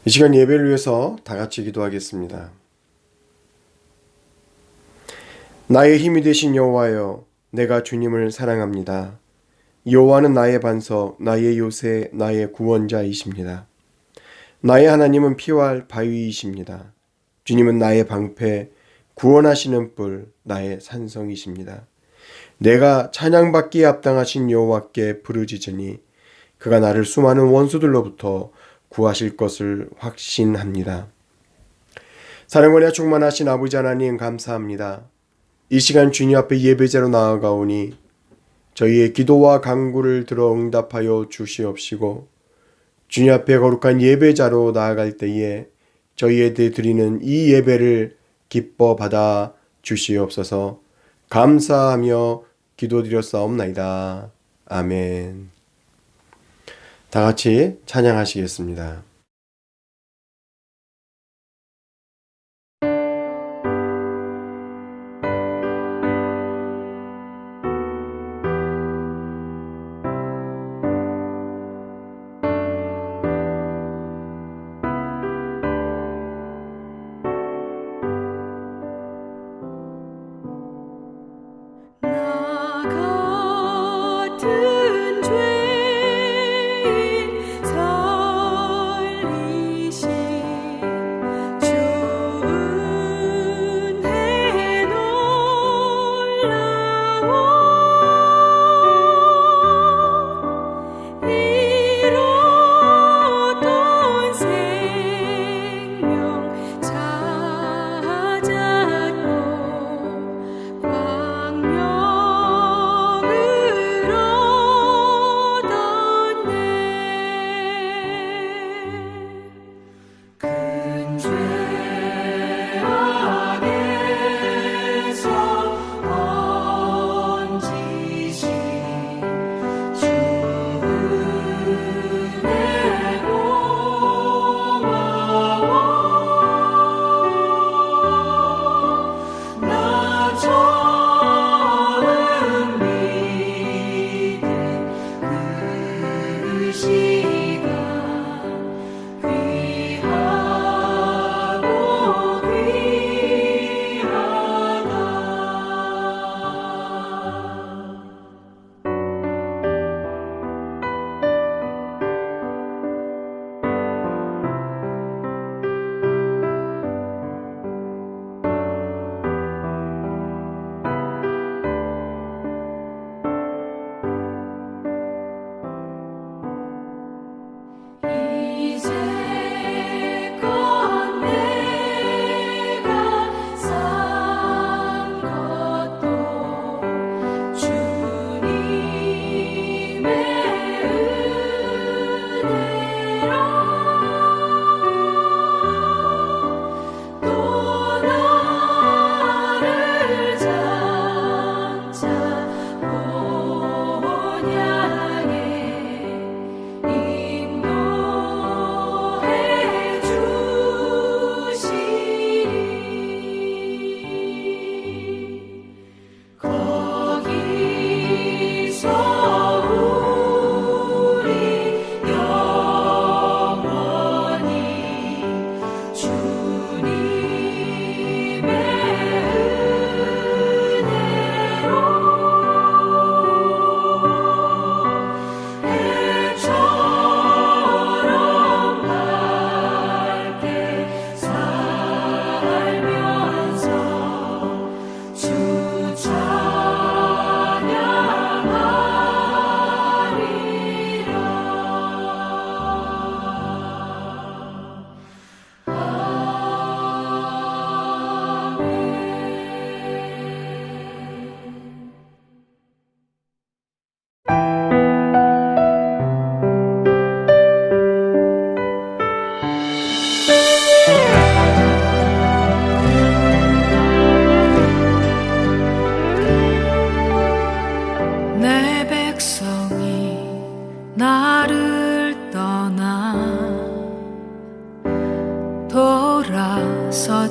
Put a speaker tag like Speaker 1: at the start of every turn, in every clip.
Speaker 1: 이 시간 예배를 위해서 다 같이 기도하겠습니다. 나의 힘이 되신 여호와여, 내가 주님을 사랑합니다. 여호와는 나의 반석, 나의 요새, 나의 구원자이십니다. 나의 하나님은 피할 바위이십니다. 주님은 나의 방패, 구원하시는 뿔, 나의 산성이십니다. 내가 찬양받기에 합당하신 여호와께 부르짖으니 그가 나를 수많은 원수들로부터 구하실 것을 확신합니다. 사랑과 충만하신 아버지 하나님 감사합니다. 이 시간 주님 앞에 예배자로 나아가오니 저희의 기도와 간구를 들어 응답하여 주시옵시고 주님 앞에 거룩한 예배자로 나아갈 때에 저희에게 드리는 이 예배를 기뻐 받아 주시옵소서. 감사하며 기도드렸사옵나이다. 아멘. 다 같이 찬양하시겠습니다.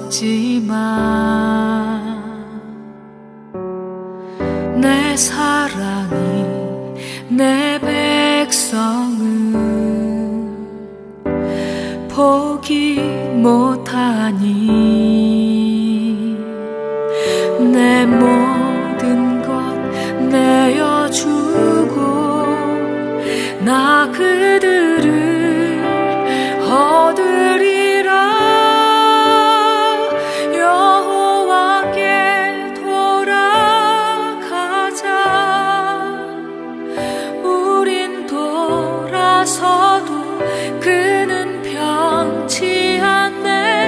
Speaker 2: 돌아섰지만 내 사랑이 내 백성은 포기 못하니 내 모든 것 내어주고 나 그들을 얻으리라. 여호와께 돌아가자. 우린 돌아서도 그는 변치 않네.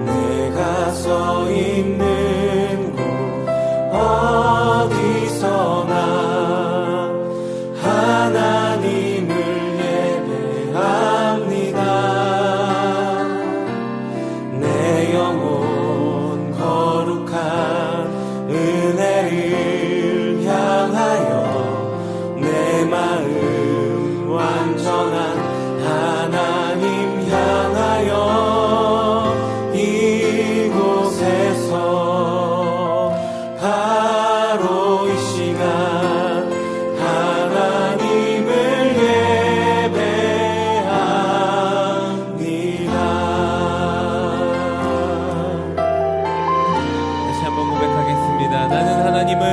Speaker 3: 내가 서 있는 곳 어디서나 하나님을 예배합니다. 내 영혼 거룩한 은혜를 향하여 내 마음 완전한 하나님 향하여 이곳에서 바로 이 시간 하나님을 예배합니다.
Speaker 4: 다시 한번 고백하겠습니다. 나는 하나님을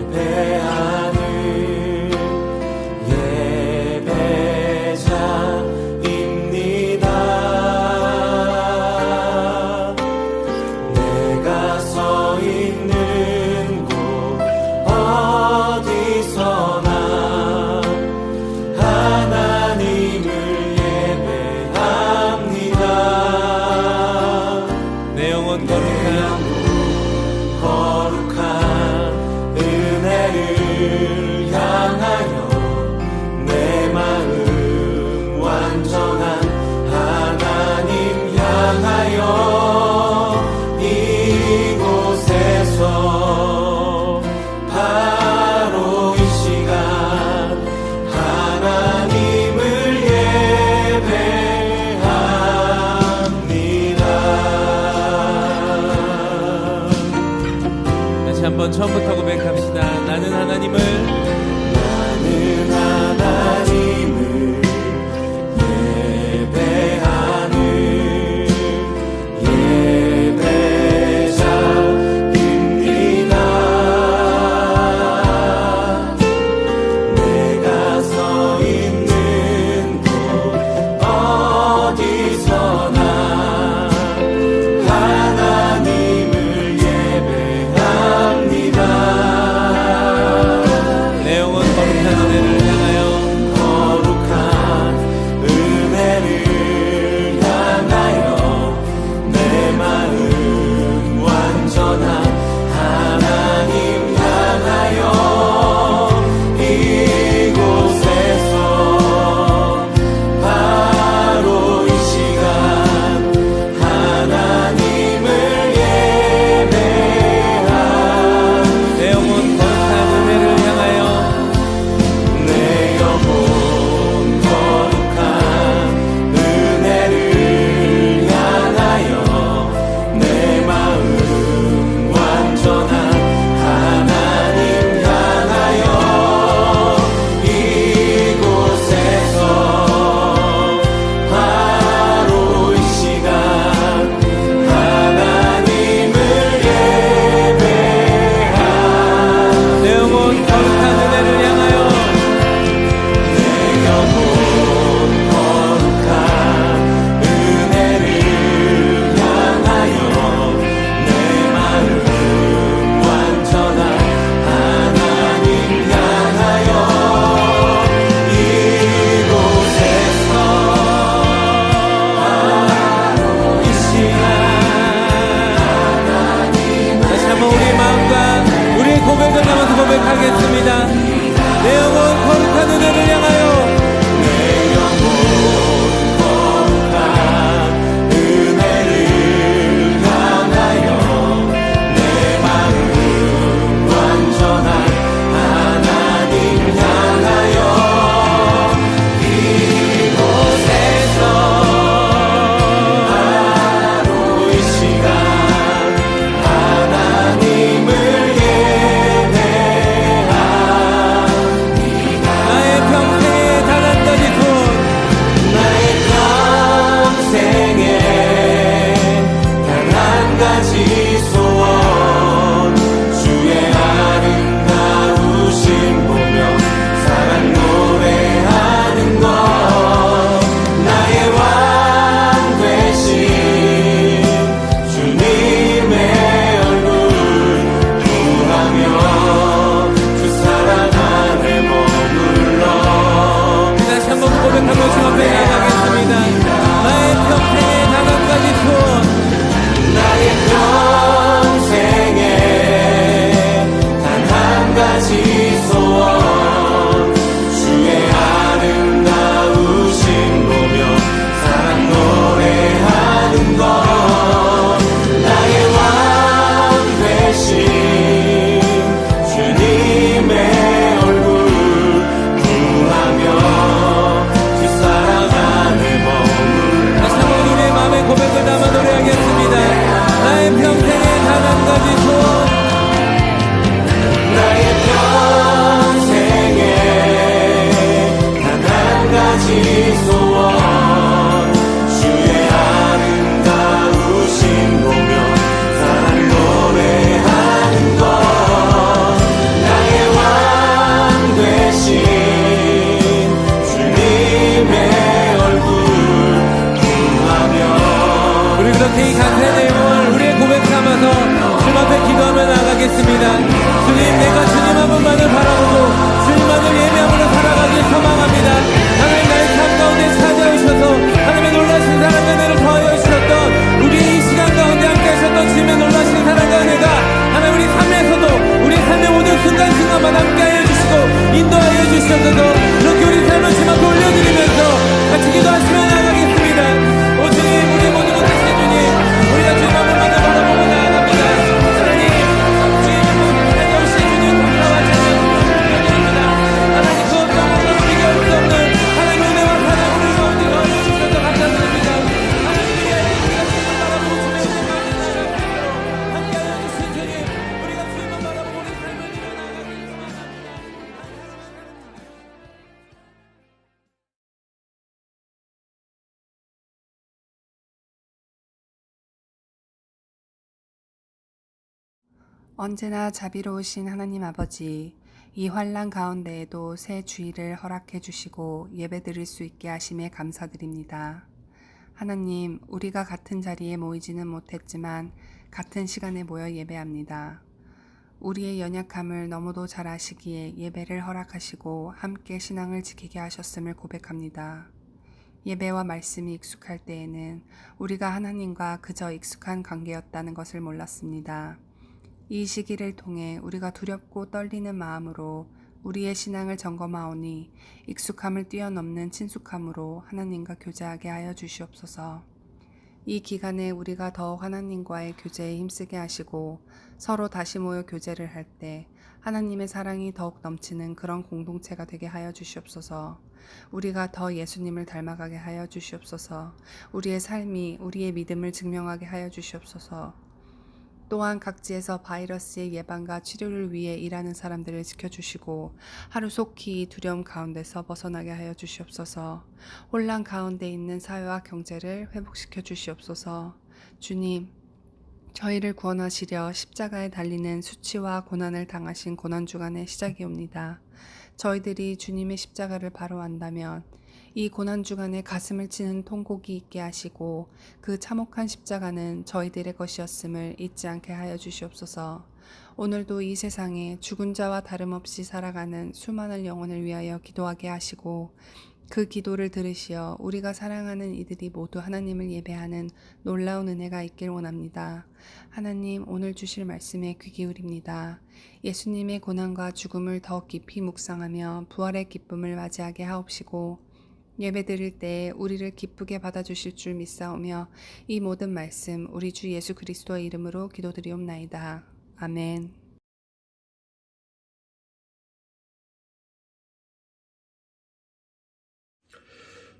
Speaker 3: 예배하는 예배자입니다. 내가 서 있는 곳 어디서나 하나님을 예배합니다.
Speaker 4: 내 영혼
Speaker 3: 거룩한 은혜를 향하여 내 마음 완전한 하나님 향하여 이곳에서 바로 이 시간 하나님을 예배합니다.
Speaker 4: 다시 한번 처음부터 고백합시다. 나는 하나님을
Speaker 3: 예배하는 예배자입니다. 내가 서 있는 곳 어디서나 하나님을 예배합니다. 가지 소원 주의 아름다우신 보며 사랑 노래하는 것 나의 왕 되신 주님의 얼굴 구하며 그 사랑 안에 머물
Speaker 4: 다시 한번 우리의 마음의 고백을 담아 노래하겠습니다. 나의 평생의 단 한 가지 소원
Speaker 3: 나의 평생에 단 한 가지 소원 주의 아름다우신 보며 사랑 노래하는 것 나의 왕 되신 주님의 얼굴 구하며
Speaker 4: 우리 그렇게 이 간절한 내용을 우리의 고백 삼아서 주님 앞에 기도하며 나가겠습니다. 주님, 내가 주님 한 분만을 바라보고 주님만을 예배함으로 살아가길 소망합니다. 하나님, 나의 삶 가운데 찾아오셔서 하나님의 놀라신 사랑과 은혜를 더하여 주셨던 우리의 이 시간 가운데 함께 하셨던 주님의 놀라신 사랑과 은혜가 하나님 우리 삶에서도 우리 삶의 모든 순간순간마다 함께 하여 주시고 인도하여 주시옵소서. 그렇게 우리 삶을 주님 앞에 올려드리면서 같이 기도하시며 나가겠습니다. 오 주님, 우리 모두를 다시 주님, 우리가 주님 한 분만을 바라보고 나아갑니다. 하나님, 주님의 모든 찾아오신 주님 감사와 찬양 드립니다. 하나님, 그 어떤 것도 비교할 수 없는 하나님 은혜와 사랑 우리 가운데 더하여 주셔서 감사드립니다. 하나님, 우리가 주님을 바라보고 주님의 은혜와 사랑 함께하여 주신 주님, 우리가 주님을 바라보고 우리 삶을 이뤄나가길 소망합니다.
Speaker 5: 언제나 자비로우신 하나님 아버지, 이 환난 가운데에도 새 주일을 허락해 주시고 예배드릴 수 있게 하심에 감사드립니다. 하나님, 우리가 같은 자리에 모이지는 못했지만 같은 시간에 모여 예배합니다. 우리의 연약함을 너무도 잘 아시기에 예배를 허락하시고 함께 신앙을 지키게 하셨음을 고백합니다. 예배와 말씀이 익숙할 때에는 우리가 하나님과 그저 익숙한 관계였다는 것을 몰랐습니다. 이 시기를 통해 우리가 두렵고 떨리는 마음으로 우리의 신앙을 점검하오니 익숙함을 뛰어넘는 친숙함으로 하나님과 교제하게 하여 주시옵소서. 이 기간에 우리가 더욱 하나님과의 교제에 힘쓰게 하시고 서로 다시 모여 교제를 할 때 하나님의 사랑이 더욱 넘치는 그런 공동체가 되게 하여 주시옵소서. 우리가 더 예수님을 닮아가게 하여 주시옵소서. 우리의 삶이 우리의 믿음을 증명하게 하여 주시옵소서. 또한 각지에서 바이러스의 예방과 치료를 위해 일하는 사람들을 지켜주시고 하루속히 두려움 가운데서 벗어나게 하여 주시옵소서. 혼란 가운데 있는 사회와 경제를 회복시켜 주시옵소서. 주님, 저희를 구원하시려 십자가에 달리는 수치와 고난을 당하신 고난주간의 시작이 옵니다. 저희들이 주님의 십자가를 바로 안다면 이 고난주간에 가슴을 치는 통곡이 있게 하시고 그 참혹한 십자가는 저희들의 것이었음을 잊지 않게 하여 주시옵소서. 오늘도 이 세상에 죽은 자와 다름없이 살아가는 수많은 영혼을 위하여 기도하게 하시고 그 기도를 들으시어 우리가 사랑하는 이들이 모두 하나님을 예배하는 놀라운 은혜가 있길 원합니다. 하나님, 오늘 주실 말씀에 귀 기울입니다. 예수님의 고난과 죽음을 더 깊이 묵상하며 부활의 기쁨을 맞이하게 하옵시고 예배드릴 때 우리를 기쁘게 받아주실 줄 믿사오며 이 모든 말씀 우리 주 예수 그리스도의 이름으로 기도드리옵나이다. 아멘.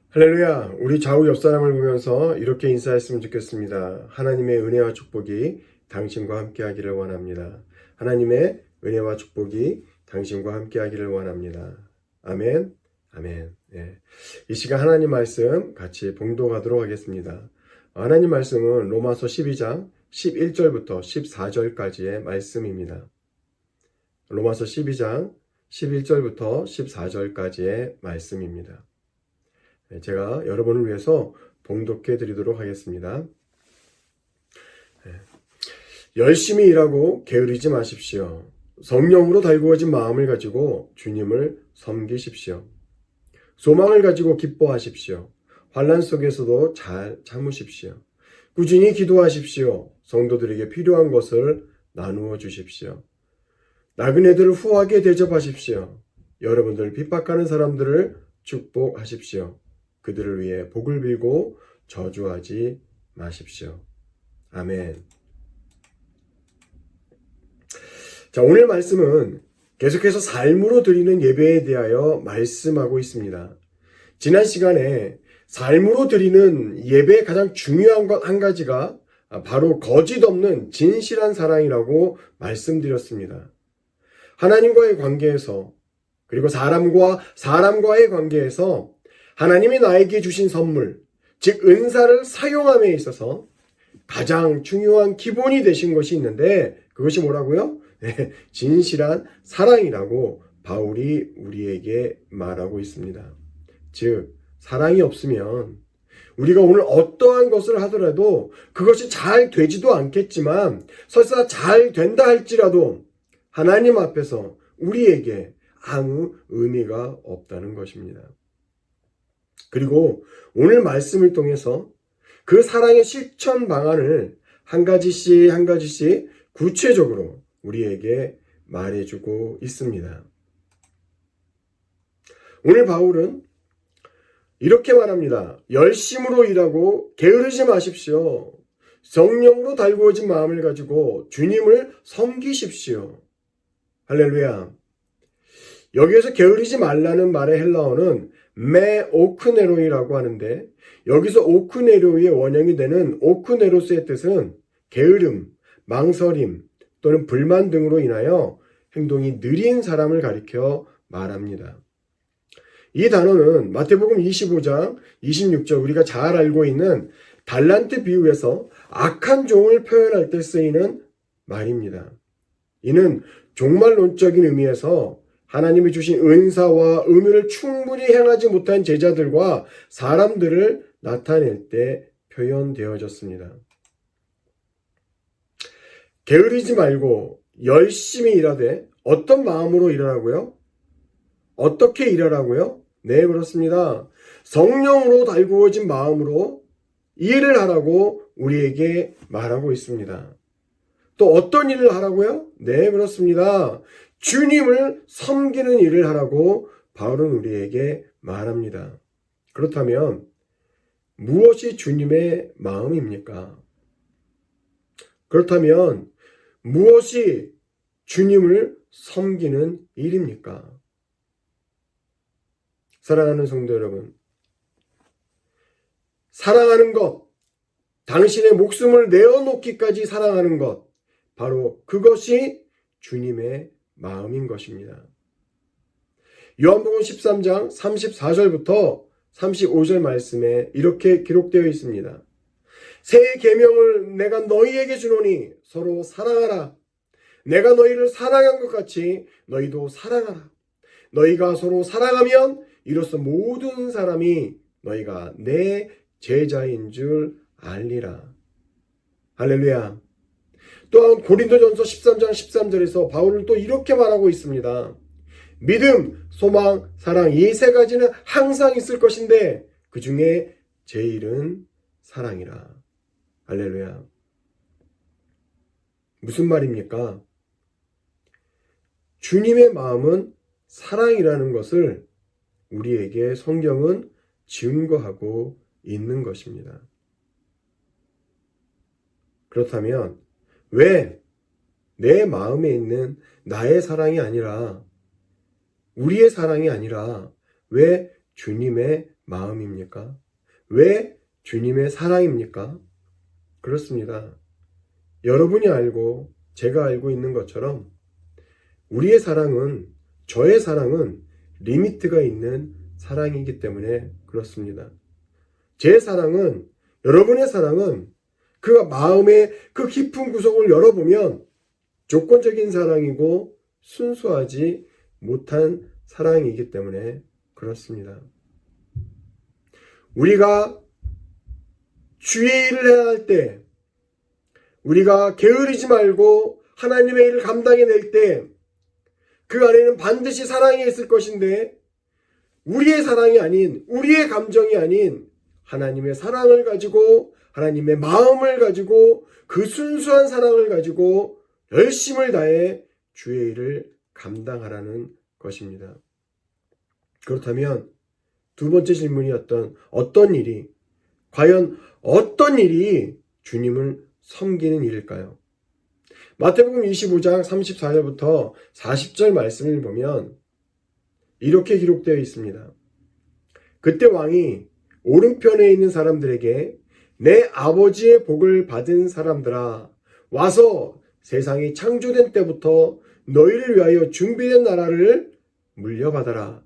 Speaker 1: 할렐루야. 우리 좌우 옆 사람을 보면서 이렇게 인사했으면 좋겠습니다. 하나님의 은혜와 축복이 당신과 함께 하기를 원합니다. 하나님의 은혜와 축복이 당신과 함께 하기를 원합니다. 아멘. 아멘. 예. 이 시간 하나님 말씀 같이 봉독하도록 하겠습니다. 하나님 말씀은 로마서 12장 11절부터 14절까지의 말씀입니다. 로마서 12장 11절부터 14절까지의 말씀입니다. 제가 여러분을 위해서 봉독해 드리도록 하겠습니다. 열심히 일하고 게으르지 마십시오. 성령으로 달구어진 마음을 가지고 주님을 섬기십시오. 소망을 가지고 기뻐하십시오. 환난 속에서도 잘 참으십시오. 꾸준히 기도하십시오. 성도들에게 필요한 것을 나누어 주십시오. 나그네들을 후하게 대접하십시오. 여러분들 핍박하는 사람들을 축복하십시오. 그들을 위해 복을 빌고 저주하지 마십시오. 아멘. 자, 오늘 말씀은 계속해서 삶으로 드리는 예배에 대하여 말씀하고 있습니다. 지난 시간에 삶으로 드리는 예배의 가장 중요한 것 한 가지가 바로 거짓 없는 진실한 사랑이라고 말씀드렸습니다. 하나님과의 관계에서, 그리고 사람과의 관계에서 하나님이 나에게 주신 선물, 즉 은사를 사용함에 있어서 가장 중요한 기본이 되신 것이 있는데, 그것이 뭐라고요? 네, 진실한 사랑이라고 바울이 우리에게 말하고 있습니다. 즉, 사랑이 없으면 우리가 오늘 어떠한 것을 하더라도 그것이 잘 되지도 않겠지만, 설사 잘 된다 할지라도 하나님 앞에서 우리에게 아무 의미가 없다는 것입니다. 그리고 오늘 말씀을 통해서 그 사랑의 실천 방안을 한 가지씩 구체적으로 우리에게 말해주고 있습니다. 오늘 바울은 이렇게 말합니다. 열심으로 일하고 게으르지 마십시오. 성령으로 달구어진 마음을 가지고 주님을 섬기십시오. 할렐루야. 여기에서 게으르지 말라는 말의 헬라어는 메오크네로이라고 하는데, 여기서 오크네로의 원형이 되는 오크네로스의 뜻은 게으름, 망설임 또는 불만 등으로 인하여 행동이 느린 사람을 가리켜 말합니다. 이 단어는 마태복음 25장 26절 우리가 잘 알고 있는 달란트 비유에서 악한 종을 표현할 때 쓰이는 말입니다. 이는 종말론적인 의미에서 하나님이 주신 은사와 의무를 충분히 행하지 못한 제자들과 사람들을 나타낼 때 표현되어졌습니다. 게으르지 말고 열심히 일하되 어떤 마음으로 일하라고요? 어떻게 일하라고요? 네, 그렇습니다. 성령으로 달구어진 마음으로 일을 하라고 우리에게 말하고 있습니다. 또 어떤 일을 하라고요? 네, 그렇습니다. 주님을 섬기는 일을 하라고 바울은 우리에게 말합니다. 그렇다면 무엇이 주님의 마음입니까? 그렇다면 무엇이 주님을 섬기는 일입니까? 사랑하는 성도 여러분, 사랑하는 것, 당신의 목숨을 내어놓기까지 사랑하는 것, 바로 그것이 주님의 마음인 것입니다. 요한복음 13장 34절부터 35절 말씀에 이렇게 기록되어 있습니다. 새 계명을 내가 너희에게 주노니 서로 사랑하라. 내가 너희를 사랑한 것 같이 너희도 사랑하라. 너희가 서로 사랑하면 이로써 모든 사람이 너희가 내 제자인 줄 알리라. 할렐루야. 또한 고린도전서 13장 13절에서 바울은 또 이렇게 말하고 있습니다. 믿음, 소망, 사랑 이 세 가지는 항상 있을 것인데 그 중에 제일은 사랑이라. 할렐루야. 무슨 말입니까? 주님의 마음은 사랑이라는 것을 우리에게 성경은 증거하고 있는 것입니다. 그렇다면 왜 내 마음에 있는 나의 사랑이 아니라, 우리의 사랑이 아니라 왜 주님의 마음입니까? 왜 주님의 사랑입니까? 그렇습니다. 여러분이 알고 제가 알고 있는 것처럼 우리의 사랑은, 저의 사랑은 리미트가 있는 사랑이기 때문에 그렇습니다. 제 사랑은, 여러분의 사랑은 그 마음의 그 깊은 구석을 열어보면 조건적인 사랑이고 순수하지 못한 사랑이기 때문에 그렇습니다. 우리가 주의 일을 해야 할 때, 우리가 게으르지 말고 하나님의 일을 감당해낼 때 그 안에는 반드시 사랑이 있을 것인데, 우리의 사랑이 아닌, 우리의 감정이 아닌 하나님의 사랑을 가지고, 하나님의 마음을 가지고, 그 순수한 사랑을 가지고 열심을 다해 주의 일을 감당하라는 것입니다. 그렇다면 두 번째 질문이었던 과연 어떤 일이 주님을 섬기는 일일까요? 마태복음 25장 34절부터 40절 말씀을 보면 이렇게 기록되어 있습니다. 그때 왕이 오른편에 있는 사람들에게 내 아버지의 복을 받은 사람들아, 와서 세상이 창조된 때부터 너희를 위하여 준비된 나라를 물려받아라.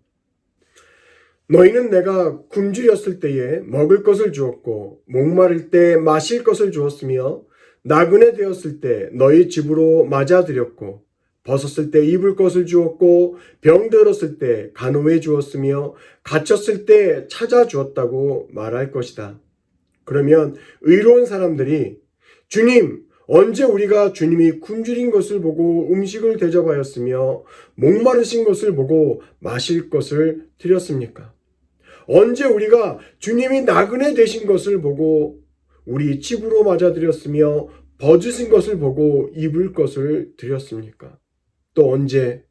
Speaker 1: 너희는 내가 굶주렸을 때에 먹을 것을 주었고 목마를 때 마실 것을 주었으며 나그네 되었을 때 너희 집으로 맞아들였고 벗었을 때 입을 것을 주었고 병들었을 때 간호해 주었으며 갇혔을 때 찾아주었다고 말할 것이다. 그러면 의로운 사람들이 주님, 언제 우리가 주님이 굶주린 것을 보고 음식을 대접하였으며 목마르신 것을 보고 마실 것을 드렸습니까? 언제 우리가 주님이 나그네 되신 것을 보고 우리 집으로 맞아드렸으며 벗으신 것을 보고 입을 것을 드렸습니까? 또 언제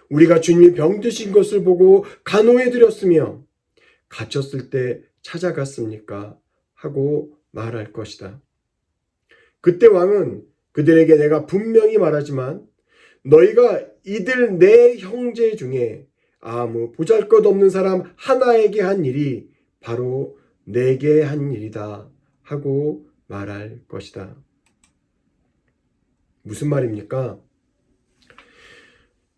Speaker 1: 우리가 주님이 병드신 것을 보고 간호해 드렸으며 갇혔을 때 찾아갔습니까? 하고 말할 것이다. 그때 왕은 그들에게 내가 분명히 말하지만 너희가 이들 내 형제 중에 아무 보잘것없는 사람 하나에게 한 일이 바로 내게 한 일이다 하고 말할 것이다. 무슨 말입니까?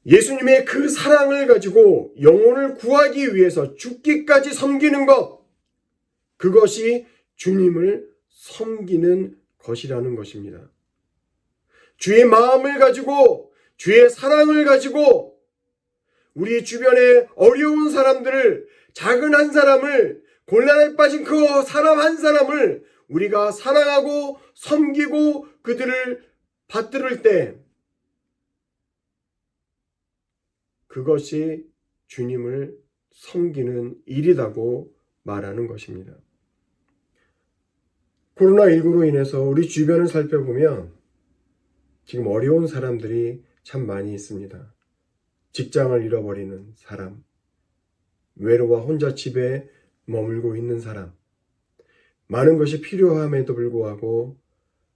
Speaker 1: 예수님의 그 사랑을 가지고 영혼을 구하기 위해서 죽기까지 섬기는 것, 그것이 주님을 섬기는 것이라는 것입니다. 주의 마음을 가지고, 주의 사랑을 가지고 우리 주변에 어려운 사람들을, 작은 한 사람을, 곤란에 빠진 그 사람 한 사람을 우리가 사랑하고 섬기고 그들을 받들을 때 그것이 주님을 섬기는 일이라고 말하는 것입니다. 코로나19로 인해서 우리 주변을 살펴보면 지금 어려운 사람들이 참 많이 있습니다. 직장을 잃어버리는 사람, 외로워 혼자 집에 머물고 있는 사람, 많은 것이 필요함에도 불구하고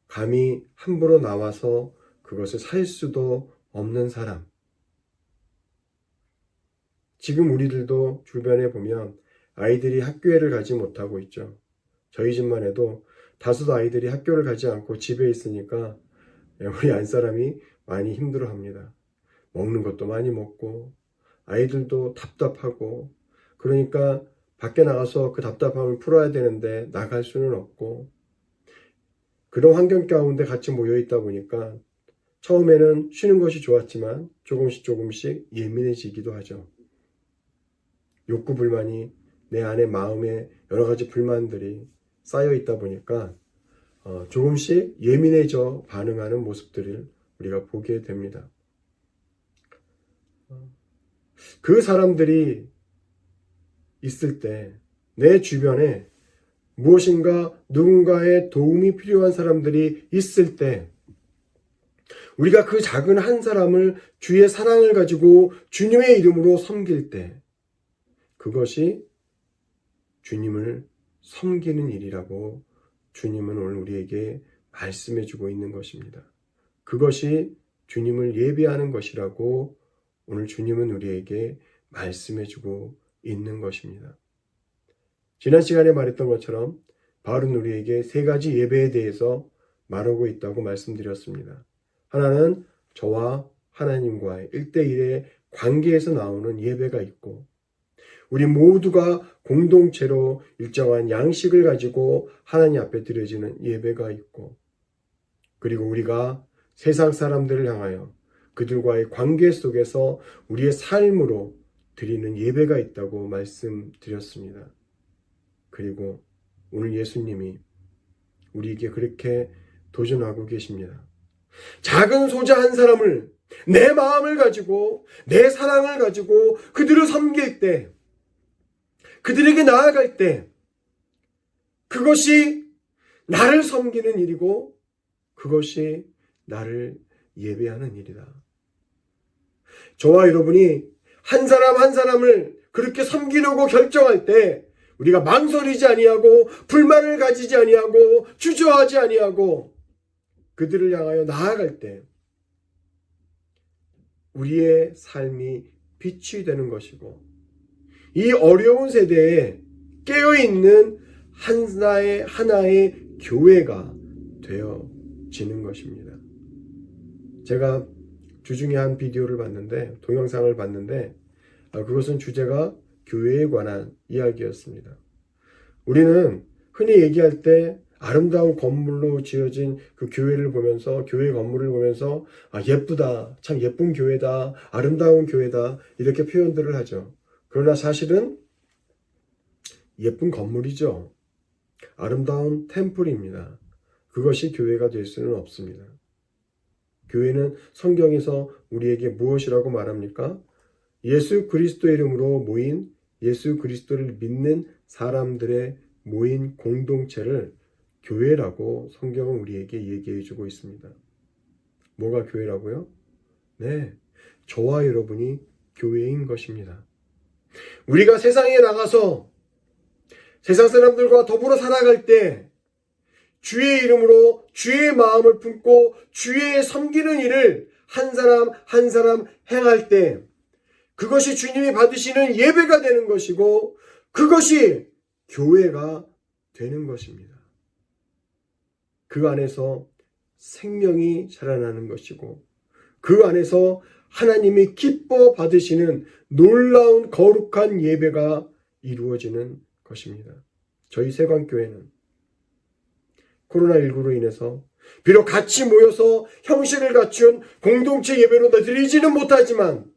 Speaker 1: 감히 함부로 나와서 그것을 살 수도 없는 사람. 지금 우리들도 주변에 보면 아이들이 학교를 가지 못하고 있죠. 저희 집만 해도 다수도 아이들이 학교를 가지 않고 집에 있으니까 우리 안사람이 많이 힘들어합니다. 먹는 것도 많이 먹고 아이들도 답답하고, 그러니까 밖에 나가서 그 답답함을 풀어야 되는데 나갈 수는 없고, 그런 환경 가운데 같이 모여 있다 보니까 처음에는 쉬는 것이 좋았지만 조금씩 예민해지기도 하죠. 욕구 불만이 내 안에 마음에 여러 가지 불만들이 쌓여 있다 보니까 조금씩 예민해져 반응하는 모습들을 우리가 보게 됩니다. 그 사람들이 있을 때 내 주변에 무엇인가 누군가의 도움이 필요한 사람들이 있을 때 우리가 그 작은 한 사람을 주의 사랑을 가지고 주님의 이름으로 섬길 때 그것이 주님을 섬기는 일이라고 주님은 오늘 우리에게 말씀해 주고 있는 것입니다. 그것이 주님을 예배하는 것이라고 오늘 주님은 우리에게 말씀해 주고 있는 것입니다. 지난 시간에 말했던 것처럼 바울은 우리에게 세 가지 예배에 대해서 말하고 있다고 말씀드렸습니다. 하나는 저와 하나님과의 1대1의 관계에서 나오는 예배가 있고, 우리 모두가 공동체로 일정한 양식을 가지고 하나님 앞에 드려지는 예배가 있고, 그리고 우리가 세상 사람들을 향하여 그들과의 관계 속에서 우리의 삶으로 드리는 예배가 있다고 말씀드렸습니다. 그리고 오늘 예수님이 우리에게 그렇게 도전하고 계십니다. 작은 소자 한 사람을, 내 마음을 가지고 내 사랑을 가지고 그들을 섬길 때, 그들에게 나아갈 때 그것이 나를 섬기는 일이고 그것이 나를 예배하는 일이다. 저와 여러분이 한 사람 한 사람을 그렇게 섬기려고 결정할 때 우리가 망설이지 아니하고 불만을 가지지 아니하고 주저하지 아니하고 그들을 향하여 나아갈 때 우리의 삶이 빛이 되는 것이고 이 어려운 세대에 깨어있는 하나의 교회가 되어지는 것입니다. 제가 주중에 한 비디오를 봤는데 동영상을 봤는데 그것은 주제가 교회에 관한 이야기였습니다. 우리는 흔히 얘기할 때 아름다운 건물로 지어진 그 교회를 보면서 교회 건물을 보면서 예쁘다, 참 예쁜 교회다, 아름다운 교회다 이렇게 표현들을 하죠. 그러나 사실은 예쁜 건물이죠. 아름다운 템플입니다. 그것이 교회가 될 수는 없습니다. 교회는 성경에서 우리에게 무엇이라고 말합니까? 예수 그리스도의 이름으로 모인 예수 그리스도를 믿는 사람들의 모인 공동체를 교회라고 성경은 우리에게 얘기해 주고 있습니다. 뭐가 교회라고요? 네, 저와 여러분이 교회인 것입니다. 우리가 세상에 나가서 세상 사람들과 더불어 살아갈 때 주의 이름으로 주의 마음을 품고 주의 섬기는 일을 한 사람 한 사람 행할 때 그것이 주님이 받으시는 예배가 되는 것이고 그것이 교회가 되는 것입니다. 그 안에서 생명이 자라나는 것이고 그 안에서 하나님이 기뻐 받으시는 놀라운 거룩한 예배가 이루어지는 것입니다. 저희 세관교회는 코로나19로 인해서 비록 같이 모여서 형식을 갖춘 공동체 예배로 드리지는 못하지만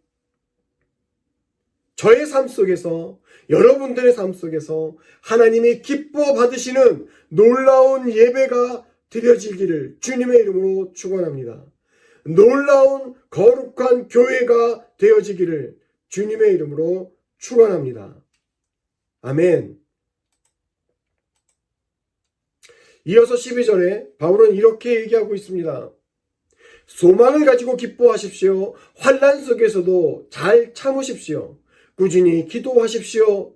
Speaker 1: 저의 삶 속에서 여러분들의 삶 속에서 하나님이 기뻐 받으시는 놀라운 예배가 드려지기를 주님의 이름으로 축원합니다. 놀라운 거룩한 교회가 되어지기를 주님의 이름으로 축원합니다. 아멘. 이어서 12절에 바울은 이렇게 얘기하고 있습니다. 소망을 가지고 기뻐하십시오. 환난 속에서도 잘 참으십시오. 꾸준히 기도하십시오.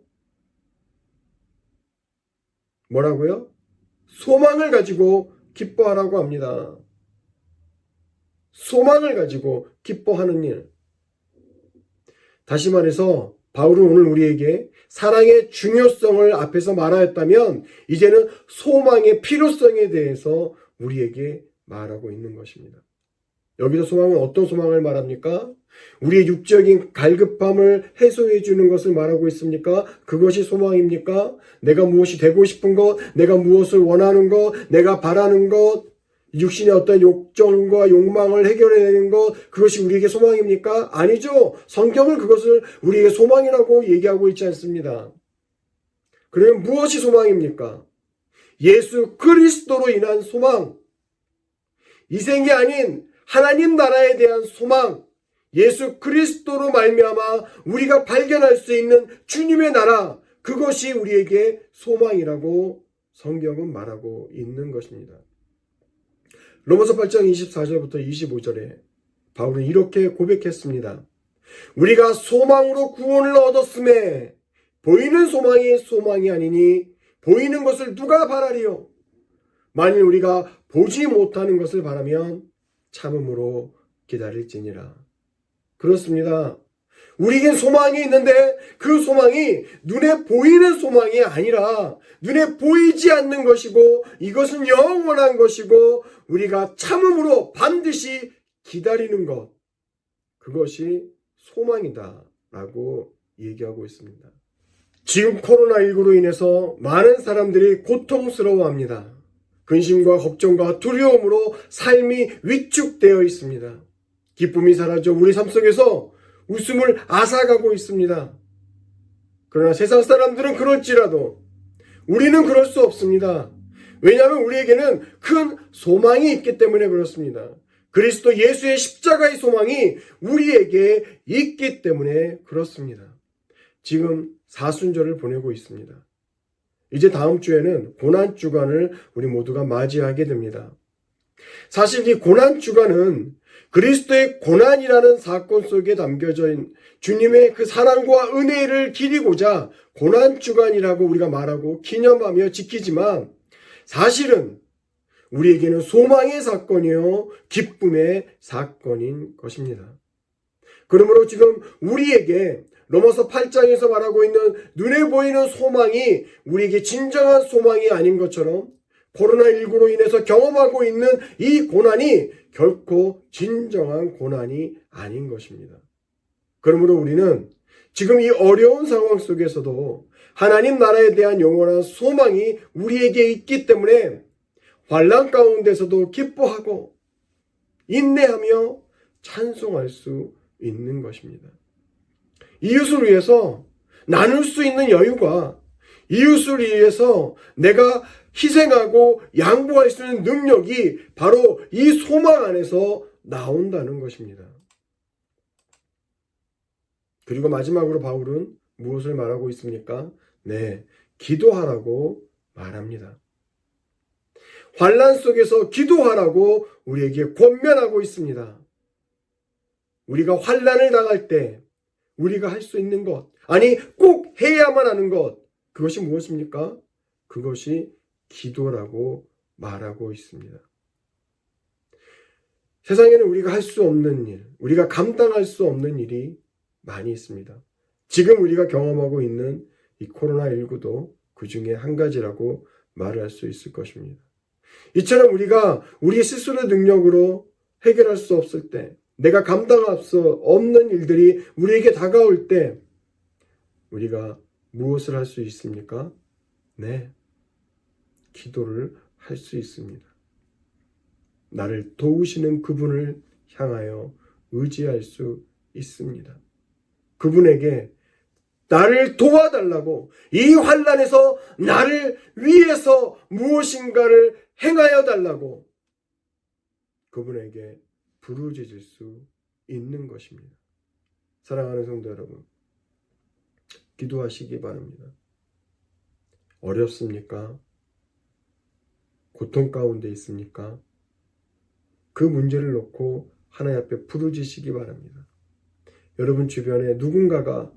Speaker 1: 뭐라고요? 소망을 가지고 기뻐하라고 합니다. 소망을 가지고 기뻐하는 일. 다시 말해서 바울은 오늘 우리에게 사랑의 중요성을 앞에서 말하였다면 이제는 소망의 필요성에 대해서 우리에게 말하고 있는 것입니다. 여기서 소망은 어떤 소망을 말합니까? 우리의 육적인 갈급함을 해소해 주는 것을 말하고 있습니까? 그것이 소망입니까? 내가 무엇이 되고 싶은 것, 내가 무엇을 원하는 것, 내가 바라는 것, 육신의 어떤 욕정과 욕망을 해결해내는 것, 그것이 우리에게 소망입니까? 아니죠. 성경은 그것을 우리에게 소망이라고 얘기하고 있지 않습니다. 그러면 무엇이 소망입니까? 예수 그리스도로 인한 소망, 이생이 아닌 하나님 나라에 대한 소망, 예수 그리스도로 말미암아 우리가 발견할 수 있는 주님의 나라, 그것이 우리에게 소망이라고 성경은 말하고 있는 것입니다. 로마서 8장 24절부터 25절에 바울은 이렇게 고백했습니다. 우리가 소망으로 구원을 얻었음에 보이는 소망이 소망이 아니니 보이는 것을 누가 바라리요? 만일 우리가 보지 못하는 것을 바라면 참음으로 기다릴지니라. 그렇습니다. 우리에겐 소망이 있는데 그 소망이 눈에 보이는 소망이 아니라 눈에 보이지 않는 것이고 이것은 영원한 것이고 우리가 참음으로 반드시 기다리는 것, 그것이 소망이다 라고 얘기하고 있습니다. 지금 코로나19로 인해서 많은 사람들이 고통스러워합니다. 근심과 걱정과 두려움으로 삶이 위축되어 있습니다. 기쁨이 사라져 우리 삶 속에서 웃음을 앗아가고 있습니다. 그러나 세상 사람들은 그럴지라도 우리는 그럴 수 없습니다. 왜냐하면 우리에게는 큰 소망이 있기 때문에 그렇습니다. 그리스도 예수의 십자가의 소망이 우리에게 있기 때문에 그렇습니다. 지금 사순절을 보내고 있습니다. 이제 다음 주에는 고난주간을 우리 모두가 맞이하게 됩니다. 사실 이 고난주간은 그리스도의 고난이라는 사건 속에 담겨져 있는 주님의 그 사랑과 은혜를 기리고자 고난주간이라고 우리가 말하고 기념하며 지키지만 사실은 우리에게는 소망의 사건이요 기쁨의 사건인 것입니다. 그러므로 지금 우리에게 로마서 8장에서 말하고 있는 눈에 보이는 소망이 우리에게 진정한 소망이 아닌 것처럼 코로나19로 인해서 경험하고 있는 이 고난이 결코 진정한 고난이 아닌 것입니다. 그러므로 우리는 지금 이 어려운 상황 속에서도 하나님 나라에 대한 영원한 소망이 우리에게 있기 때문에 환난 가운데서도 기뻐하고 인내하며 찬송할 수 있는 것입니다. 이웃을 위해서 나눌 수 있는 여유가 이웃을 위해서 내가 희생하고 양보할 수 있는 능력이 바로 이 소망 안에서 나온다는 것입니다. 그리고 마지막으로 바울은 무엇을 말하고 있습니까? 네, 기도하라고 말합니다. 환난 속에서 기도하라고 우리에게 권면하고 있습니다. 우리가 환난을 당할 때 우리가 할 수 있는 것, 아니 꼭 해야만 하는 것, 그것이 무엇입니까? 그것이 기도라고 말하고 있습니다. 세상에는 우리가 할 수 없는 일, 우리가 감당할 수 없는 일이 많이 있습니다. 지금 우리가 경험하고 있는 이 코로나19도 그 중에 한 가지라고 말을 할 수 있을 것입니다. 이처럼 우리가 우리 스스로 능력으로 해결할 수 없을 때, 내가 감당할 수 없는 일들이 우리에게 다가올 때 우리가 무엇을 할 수 있습니까? 네, 기도를 할 수 있습니다. 나를 도우시는 그분을 향하여 의지할 수 있습니다. 그분에게 나를 도와달라고, 이 환난에서 나를 위해서 무엇인가를 행하여 달라고 그분에게 부르짖을 수 있는 것입니다. 사랑하는 성도 여러분, 기도하시기 바랍니다. 어렵습니까? 고통 가운데 있습니까? 그 문제를 놓고 하나님 앞에 부르짖으시기 바랍니다. 여러분 주변에 누군가가,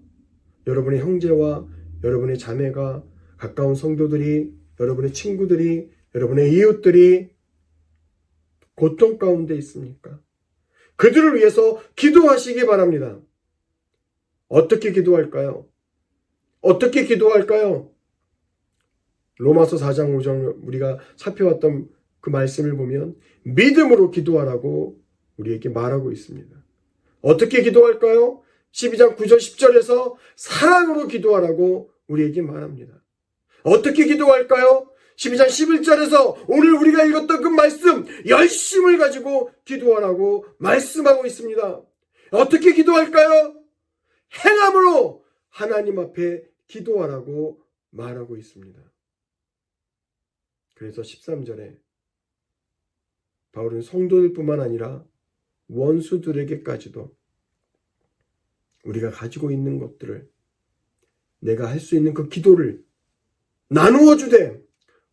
Speaker 1: 여러분의 형제와 여러분의 자매가, 가까운 성도들이, 여러분의 친구들이, 여러분의 이웃들이 고통 가운데 있습니까? 그들을 위해서 기도하시기 바랍니다. 어떻게 기도할까요? 어떻게 기도할까요? 로마서 4장 5장 우리가 살펴왔던 그 말씀을 보면 믿음으로 기도하라고 우리에게 말하고 있습니다. 어떻게 기도할까요? 12장 9절 10절에서 사랑으로 기도하라고 우리에게 말합니다. 어떻게 기도할까요? 12장 11절에서 오늘 우리가 읽었던 그 말씀, 열심을 가지고 기도하라고 말씀하고 있습니다. 어떻게 기도할까요? 행함으로 하나님 앞에 기도하라고 말하고 있습니다. 그래서 13절에 바울은 성도들뿐만 아니라 원수들에게까지도 우리가 가지고 있는 것들을, 내가 할 수 있는 그 기도를 나누어 주되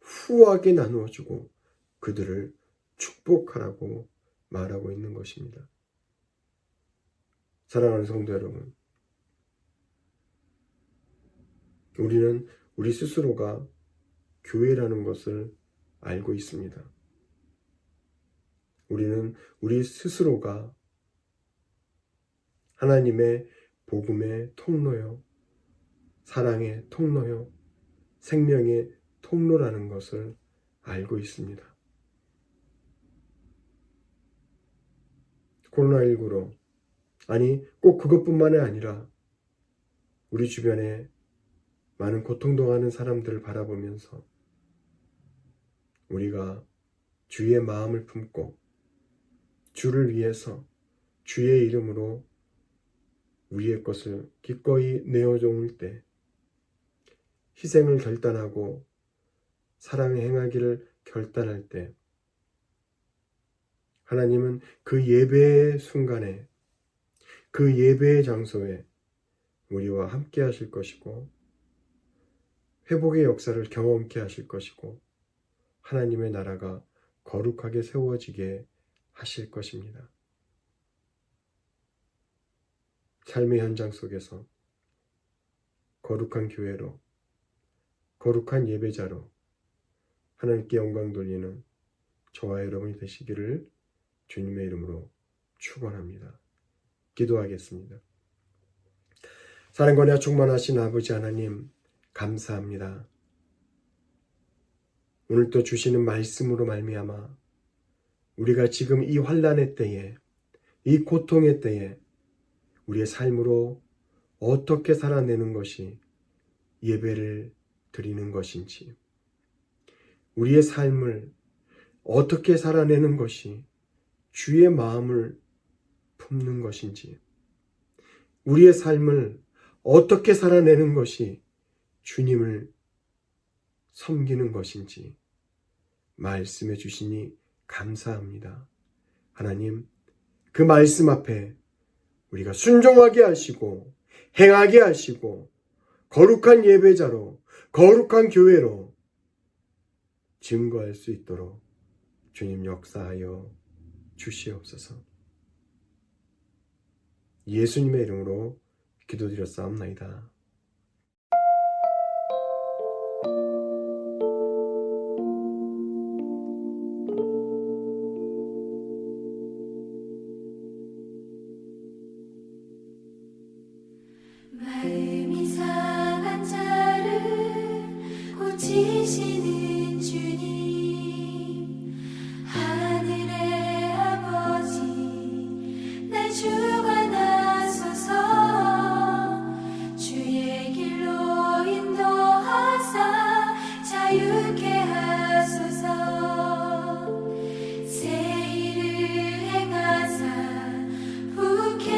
Speaker 1: 후하게 나누어 주고 그들을 축복하라고 말하고 있는 것입니다. 사랑하는 성도 여러분, 우리는 우리 스스로가 교회라는 것을 알고 있습니다. 우리는 우리 스스로가 하나님의 복음의 통로요, 사랑의 통로요, 생명의 통로라는 것을 알고 있습니다. 코로나19로, 아니 꼭 그것뿐만이 아니라 우리 주변에 많은 고통당하는 사람들을 바라보면서 우리가 주의 마음을 품고 주를 위해서 주의 이름으로 우리의 것을 기꺼이 내어놓을 때, 희생을 결단하고 사랑을 행하기를 결단할 때, 하나님은 그 예배의 순간에, 그 예배의 장소에 우리와 함께 하실 것이고, 회복의 역사를 경험케 하실 것이고, 하나님의 나라가 거룩하게 세워지게 하실 것입니다. 삶의 현장 속에서 거룩한 교회로, 거룩한 예배자로 하나님께 영광 돌리는 저와 여러분이 되시기를 주님의 이름으로 축원합니다. 기도하겠습니다. 사랑과 은혜가 충만하신 아버지 하나님, 감사합니다. 오늘 또 주시는 말씀으로 말미암아 우리가 지금 이 환난의 때에, 이 고통의 때에 우리의 삶으로 어떻게 살아내는 것이 예배를 드리는 것인지, 우리의 삶을 어떻게 살아내는 것이 주의 마음을 품는 것인지, 우리의 삶을 어떻게 살아내는 것이 주님을 섬기는 것인지 말씀해 주시니 감사합니다. 하나님, 그 말씀 앞에 우리가 순종하게 하시고 행하게 하시고 거룩한 예배자로, 거룩한 교회로 증거할 수 있도록 주님 역사하여 주시옵소서. 예수님의 이름으로 기도드렸사옵나이다.
Speaker 2: 마음이 상한 자를 고치시는 주님, 하늘의 아버지 날 주관하소서. 주의 길로 인도하사 자유케 하소서. 새 일을 행하사 부케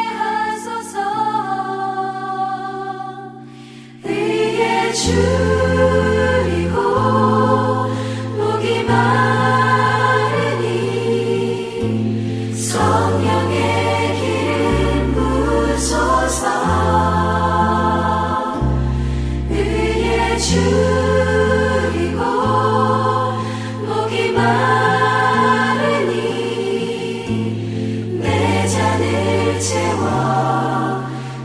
Speaker 2: 하소서. 의에 줄이고 목이 마르니 성령의 기름 부으소서. 의에 줄이고 목이 마르니 내 잔을 채워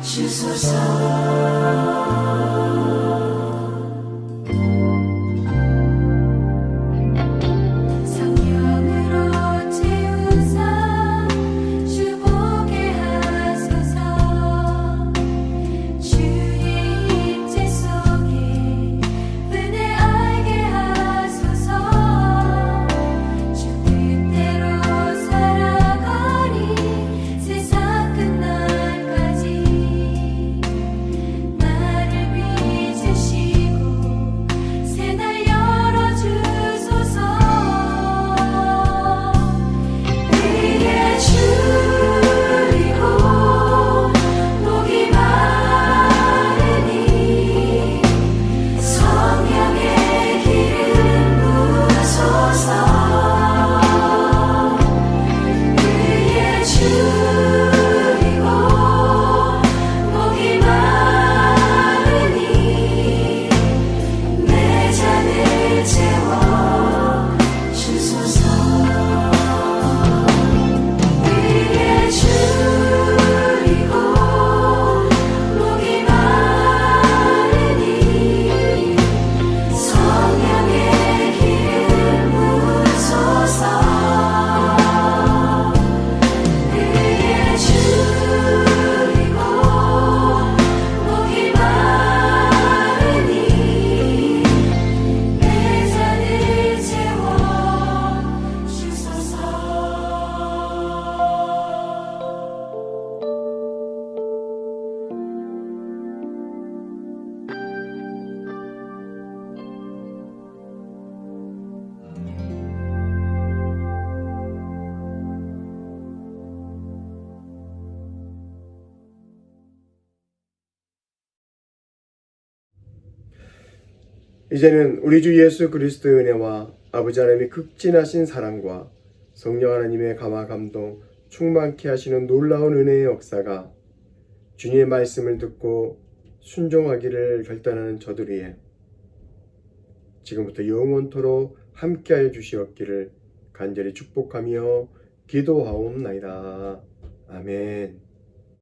Speaker 2: 주소서. 성령으로 채우사 주보게 하소서. 주의 임재 속에 은혜 알게 하소서. 주 뜻대로 살아가리 세상 끝날까지. 나를 빚으시고 새날 열어주소서. 의에 줄이고 목이 마르니 성령의 기름 부으소서. 의에 줄이고 목이 마르니 내 잔을 채워 주소서. 의에 줄이고 목이 마르니 성령의 기름 부으소서. 의에 줄이고 목이 마르니 내 잔을 채워 주소서.
Speaker 1: 이제는 우리 주 예수 그리스도의 은혜와 아버지 하나님의 극진하신 사랑과 성령 하나님의 감화 감동 충만케 하시는 놀라운 은혜의 역사가 주님의 말씀을 듣고 순종하기를 결단하는 저들 위해 지금부터 영원토록 함께하여 주시옵기를 간절히 축복하며 기도하옵나이다. 아멘.